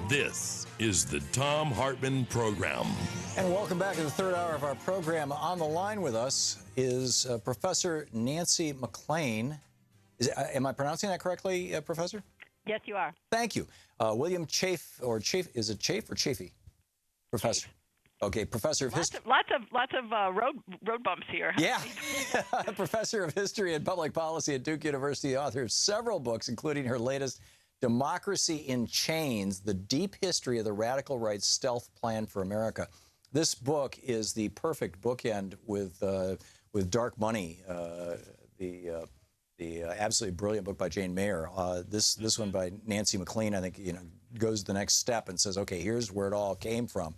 This is the Thom Hartmann Program. And welcome back to the third hour of our program. On the line with us is Professor Nancy McLean. Am I pronouncing that correctly, Professor? Yes, you are. Thank you. William Chafe, or Chafe, is it Chafe or Chafee? Professor. Chafe. Okay, Professor of History. Lots of road bumps here. Yeah. Professor of History and Public Policy at Duke University, author of several books, including her latest, Democracy in Chains, The Deep History of the Radical Right's Stealth Plan for America. This book is the perfect bookend with Dark Money, the absolutely brilliant book by Jane Mayer. This one by Nancy McLean, I think, goes the next step and says, okay, here's where it all came from.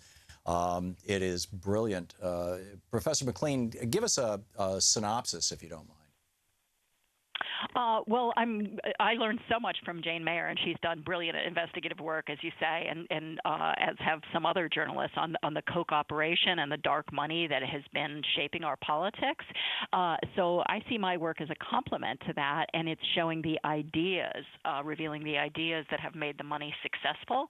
It is brilliant. Professor McLean, give us a synopsis, if you don't mind. Well, I learned so much from Jane Mayer, and she's done brilliant investigative work, as you say, and as have some other journalists on the Koch operation and the dark money that has been shaping our politics. So I see my work as a complement to that, and it's showing the ideas, revealing the ideas that have made the money successful.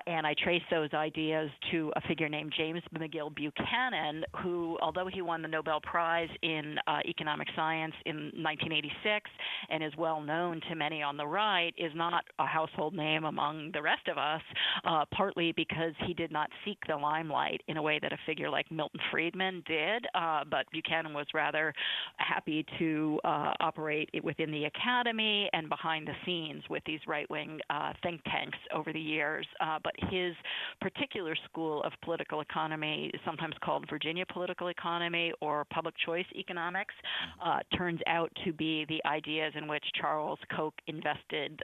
And I trace those ideas to a figure named James McGill Buchanan, who, although he won the Nobel Prize in economic science in 1986, and is well known to many on the right, is not a household name among the rest of us, partly because he did not seek the limelight in a way that a figure like Milton Friedman did, but Buchanan was rather happy to operate within the academy and behind the scenes with these right-wing think tanks over the years. But his particular school of political economy, sometimes called Virginia political economy or public choice economics, turns out to be the ideas in which Charles Koch invested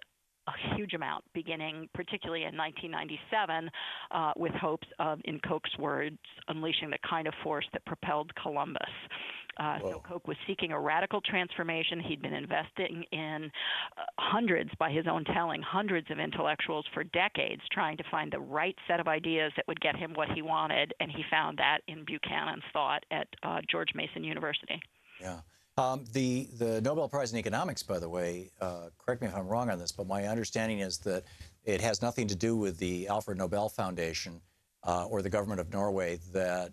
a huge amount, beginning particularly in 1997, with hopes of, in Koch's words, unleashing the kind of force that propelled Columbus. So Koch was seeking a radical transformation. He'd been investing in hundreds, by his own telling, hundreds of intellectuals for decades, trying to find the right set of ideas that would get him what he wanted, and he found that in Buchanan's thought at George Mason University. Yeah. The Nobel Prize in Economics, by the way, correct me if I'm wrong on this, but my understanding is that it has nothing to do with the Alfred Nobel Foundation or the government of Norway, that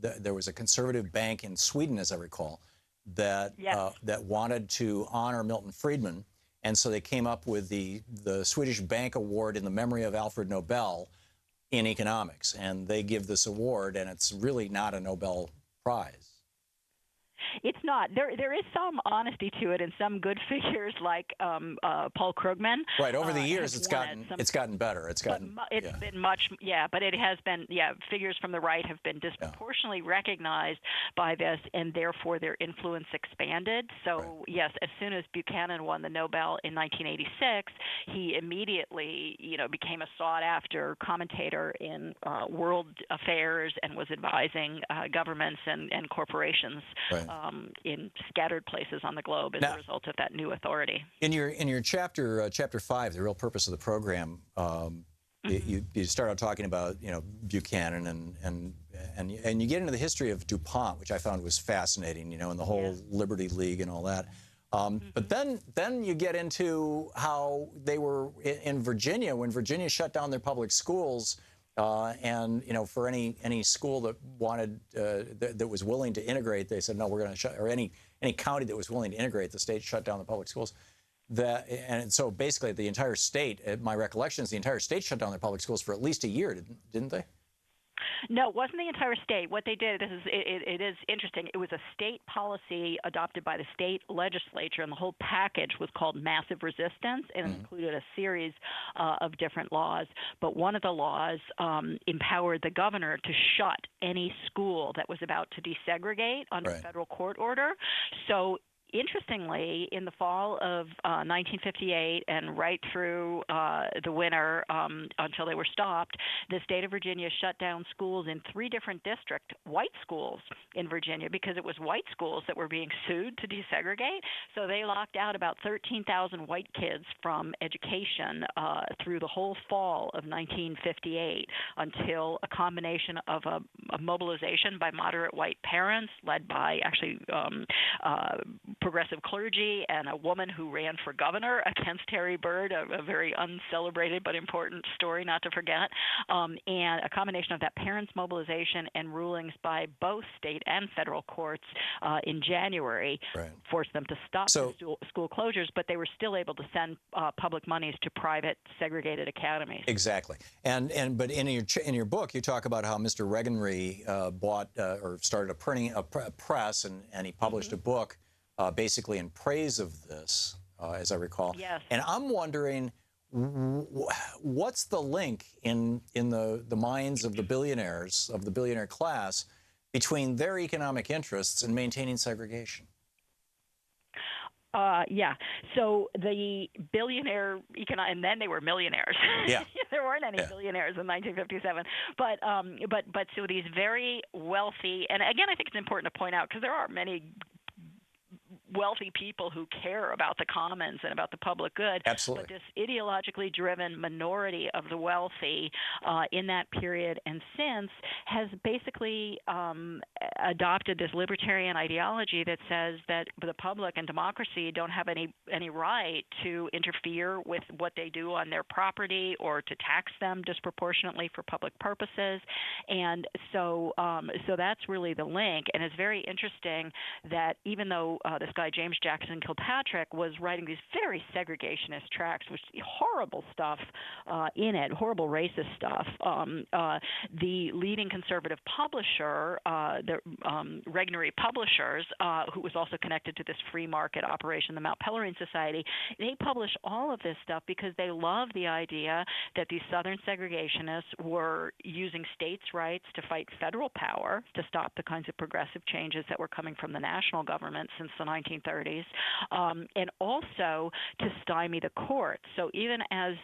there was a conservative bank in Sweden, as I recall, that that wanted to honor Milton Friedman, and so they came up with the Swedish Bank Award in the memory of Alfred Nobel in economics, and they give this award, and it's really not a Nobel Prize. It's not. There is some honesty to it, and some good figures like Paul Krugman. Right. Over the years, it's gotten better. It's been much, but it has been, figures from the right have been disproportionately recognized by this, and therefore their influence expanded. So yes, as soon as Buchanan won the Nobel in 1986, he immediately, became a sought-after commentator in world affairs and was advising governments and corporations. Right. In scattered places on the globe as a result of that new authority. In your chapter 5, the real purpose of the program, you start out talking about Buchanan and you get into the history of DuPont, which I found was fascinating, and the whole Liberty League and all that. But then you get into how they were in Virginia, when Virginia shut down their public schools. And for any school that wanted that was willing to integrate, they said no, we're going to shut. Or any county that was willing to integrate, the state shut down the public schools. And so basically, the entire state. My recollection is the entire state shut down their public schools for at least a year, didn't they? No, it wasn't the entire state. What they did, it is interesting. It was a state policy adopted by the state legislature, and the whole package was called Massive Resistance, and it included a series of different laws. But one of the laws empowered the governor to shut any school that was about to desegregate under federal court order. So interestingly, in the fall of 1958 and right through the winter until they were stopped, the state of Virginia shut down schools in 3 different white schools in Virginia, because it was white schools that were being sued to desegregate. So they locked out about 13,000 white kids from education through the whole fall of 1958 until a combination of a mobilization by moderate white parents led by actually progressive clergy and a woman who ran for governor against Harry Byrd, a very uncelebrated but important story not to forget, and a combination of that parents' mobilization and rulings by both state and federal courts in January forced them to stop the school closures, but they were still able to send public monies to private segregated academies. Exactly. But in your book, you talk about how Mr. Regenry bought or started a press, and he published a book basically in praise of this, as I recall. Yes. And I'm wondering, what's the link in the minds of the billionaires, of the billionaire class, between their economic interests and maintaining segregation? Yeah. So the billionaire and then they were millionaires. Yeah. There weren't any billionaires in 1957. But so these very wealthy, and again, I think it's important to point out because there are many wealthy people who care about the commons and about the public good. Absolutely. But this ideologically driven minority of the wealthy in that period and since has basically adopted this libertarian ideology that says that the public and democracy don't have any right to interfere with what they do on their property or to tax them disproportionately for public purposes. And so that's really the link. And it's very interesting that even though this guy James Jackson Kilpatrick was writing these very segregationist tracts, which horrible stuff in it, horrible racist stuff. The leading conservative publisher, the Regnery Publishers, who was also connected to this free market operation, the Mount Pelerin Society, they published all of this stuff because they loved the idea that these Southern segregationists were using states' rights to fight federal power to stop the kinds of progressive changes that were coming from the national government since the 1930s, and also to stymie the courts. So even as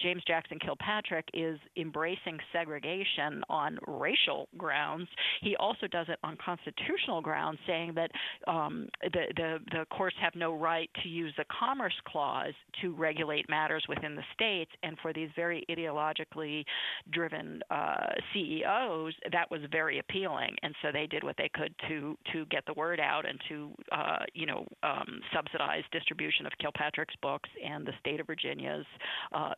James Jackson Kilpatrick is embracing segregation on racial grounds, he also does it on constitutional grounds, saying that the courts have no right to use the Commerce Clause to regulate matters within the states, and for these very ideologically driven CEOs, that was very appealing, and so they did what they could to get the word out and to subsidized distribution of Kilpatrick's books and the state of Virginia's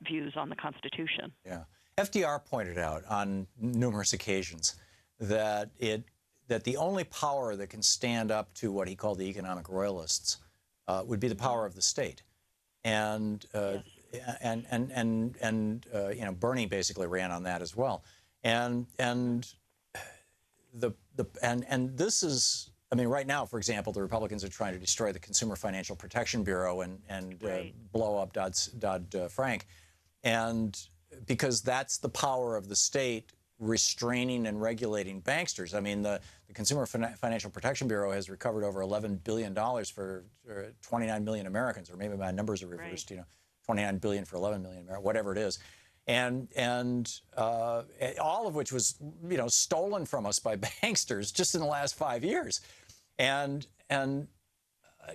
views on the Constitution. Yeah. FDR pointed out on numerous occasions that the only power that can stand up to what he called the economic royalists would be the power of the state. And Bernie basically ran on that as well. And this is, I mean, right now, for example, the Republicans are trying to destroy the Consumer Financial Protection Bureau and blow up Dodd-Frank, and because that's the power of the state restraining and regulating banksters. I mean, the Consumer Financial Protection Bureau has recovered over $11 billion for 29 million Americans, or maybe my numbers are reversed. 29 billion for 11 million Americans, whatever it is. And all of which was, stolen from us by banksters just in the last 5 years. And they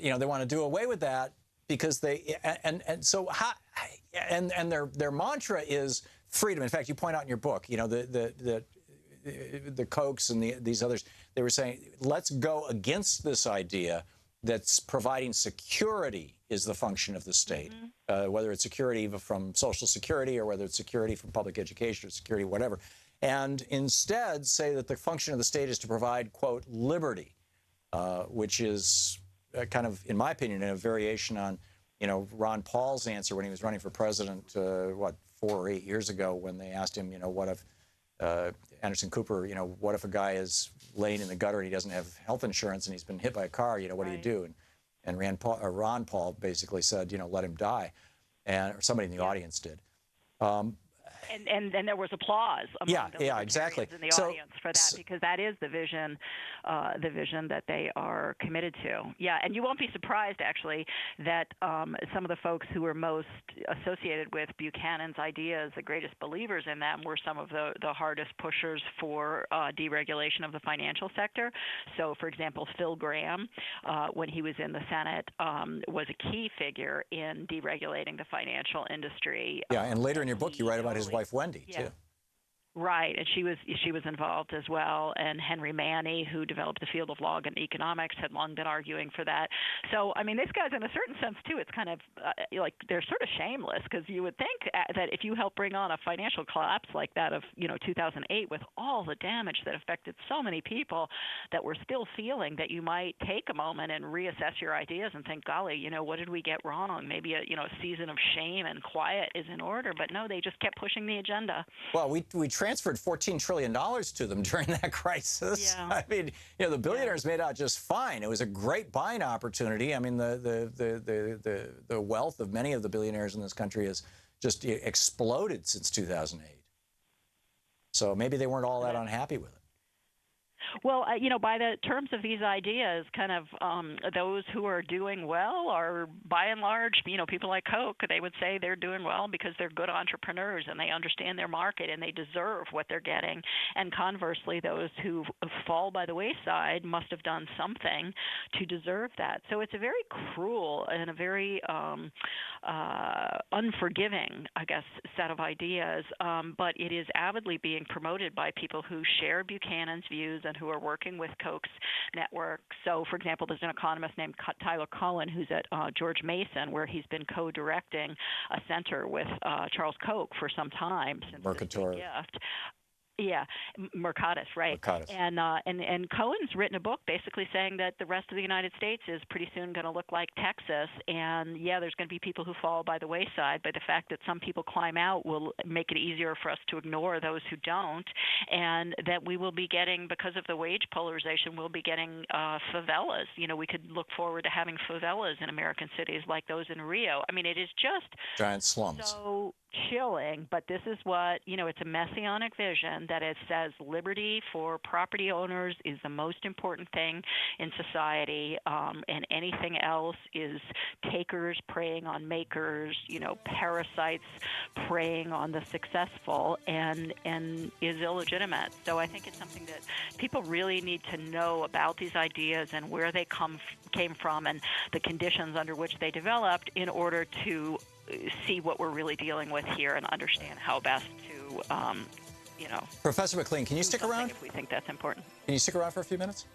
want to do away with that because their mantra is freedom. In fact, you point out in your book, the Kochs and these others, they were saying, let's go against this idea that's providing security is the function of the state, whether it's security from Social Security or whether it's security from public education or security, whatever, and instead say that the function of the state is to provide, quote, liberty, which is kind of, in my opinion, a variation on, Ron Paul's answer when he was running for president, 4 or 8 years ago, when they asked him, what if Anderson Cooper, what if a guy is laying in the gutter and he doesn't have health insurance and he's been hit by a car, what do you do? And Ron Paul basically said, let him die, or somebody in the audience did. And there was applause among the exactly. in the audience for that, because that is the vision that they are committed to. Yeah, and you won't be surprised, actually, that some of the folks who were most associated with Buchanan's ideas, the greatest believers in them, were some of the hardest pushers for deregulation of the financial sector. So, for example, Phil Gramm, when he was in the Senate, was a key figure in deregulating the financial industry. Yeah, and later in your book, you write about his wife, Wendy, too. Right, and she was involved as well. And Henry Manny, who developed the field of law and economics, had long been arguing for that. So, I mean, these guys, in a certain sense, too, it's kind of like they're sort of shameless, because you would think that if you help bring on a financial collapse like that of 2008, with all the damage that affected so many people, that we're still feeling, that you might take a moment and reassess your ideas and think, golly, what did we get wrong? Maybe a season of shame and quiet is in order. But no, they just kept pushing the agenda. Well, we transferred $14 trillion to them during that crisis. Yeah. I mean, the billionaires made out just fine. It was a great buying opportunity. I mean, the wealth of many of the billionaires in this country has just exploded since 2008. So maybe they weren't all that unhappy with it. Well, by the terms of these ideas, kind of those who are doing well are, by and large, people like Coke. They would say they're doing well because they're good entrepreneurs and they understand their market and they deserve what they're getting. And conversely, those who fall by the wayside must have done something to deserve that. So it's a very cruel and a very unforgiving, I guess, set of ideas. But it is avidly being promoted by people who share Buchanan's views and who are working with Koch's network. So, for example, there's an economist named Tyler Cullen who's at George Mason, where he's been co-directing a center with Charles Koch for some time since Mercator. Gift. Yeah, Mercatus, right. Mercatus. And Cohen's written a book basically saying that the rest of the United States is pretty soon going to look like Texas. And, yeah, there's going to be people who fall by the wayside, but the fact that some people climb out will make it easier for us to ignore those who don't, and that we will be getting, because of the wage polarization, we'll be getting favelas. We could look forward to having favelas in American cities like those in Rio. I mean, it is just giant slums. So chilling, but this is what, it's a messianic vision that it says liberty for property owners is the most important thing in society, and anything else is takers preying on makers, parasites preying on the successful, and is illegitimate. So I think it's something that people really need to know about these ideas and where they came from and the conditions under which they developed, in order to see what we're really dealing with here and understand how best to, Professor McLean, can you stick around? If we think that's important. Can you stick around for a few minutes?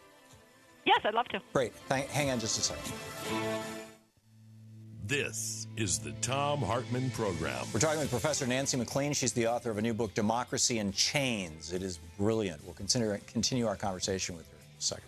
Yes, I'd love to. Great. Hang on just a second. This is the Thom Hartmann Program. We're talking with Professor Nancy McLean. She's the author of a new book, Democracy in Chains. It is brilliant. We'll continue our conversation with her in a second.